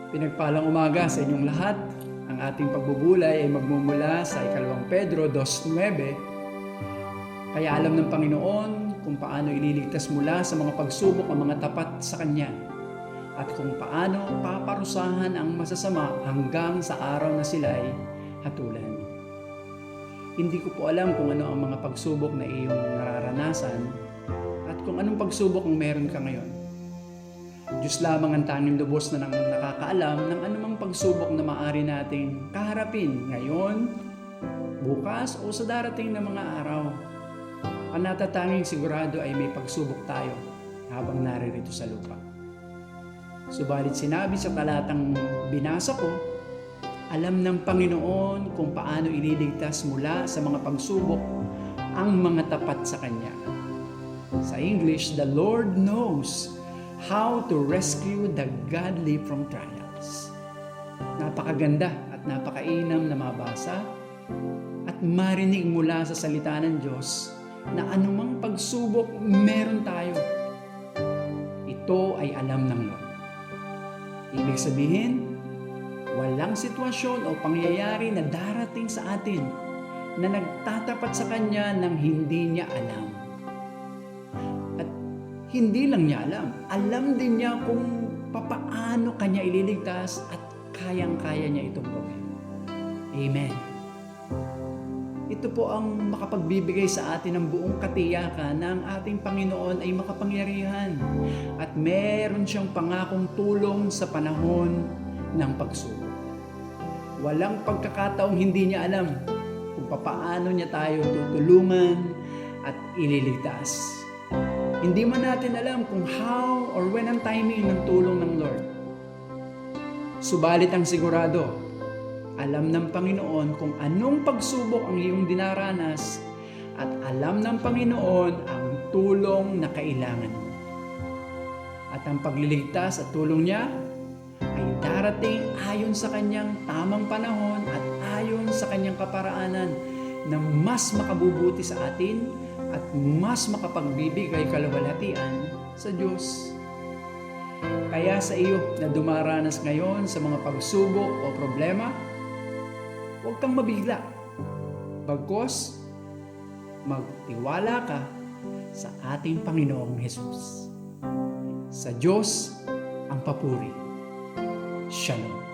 Pinagpalang umaga sa inyong lahat. Ang ating pagbubulay ay magmumula sa 2 Pedro 2:9. Kaya alam ng Panginoon kung paano ililigtas mula sa mga pagsubok ang mga tapat sa Kanya at kung paano paparusahan ang masasama hanggang sa araw na sila'y hatulan. Hindi ko po alam kung ano ang mga pagsubok na iyong nararanasan at kung anong pagsubok ang meron ka ngayon. Diyos lamang ang tanging lubos na nakakaalam ng anumang pagsubok na maaari nating kaharapin ngayon, bukas o sa darating na mga araw. Ang natatanging sigurado ay may pagsubok tayo habang naririto sa lupa. Subalit sinabi sa talatang binasa ko, alam ng Panginoon kung paano ililigtas mula sa mga pagsubok ang mga tapat sa Kanya. Sa English, the Lord knows how to rescue the godly from trials. Napakaganda at napakainam na mabasa at marinig mula sa salita ng Diyos na anumang pagsubok meron tayo. Ito ay alam ng Lord. Ibig sabihin, walang sitwasyon o pangyayari na darating sa atin na nagtatapat sa Kanya nang hindi niya alam. Hindi lang niya alam din niya kung papaano Kanya ililigtas at kayang-kaya niya itong gawin. Amen. Ito po ang makapagbibigay sa atin ng buong katiyakan na ang ating Panginoon ay makapangyarihan at meron siyang pangakong tulong sa panahon ng pagsubok. Walang pagkakataong hindi niya alam kung papaano niya tayo tutulungan at ililigtas. Hindi man natin alam kung how or when ang timing ng tulong ng Lord. Subalit ang sigurado, alam ng Panginoon kung anong pagsubok ang iyong dinaranas at alam ng Panginoon ang tulong na kailangan mo. At ang pagliligtas at tulong niya ay darating ayon sa Kanyang tamang panahon at ayon sa Kanyang kaparaanan na mas makabubuti sa atin at mas makapagbibigay kaluwalhatian sa Diyos. Kaya sa iyo na dumaranas ngayon sa mga pagsubok o problema, huwag kang mabigla. Bagkus, magtiwala ka sa ating Panginoong Hesus. Sa Diyos ang papuri. Shalom.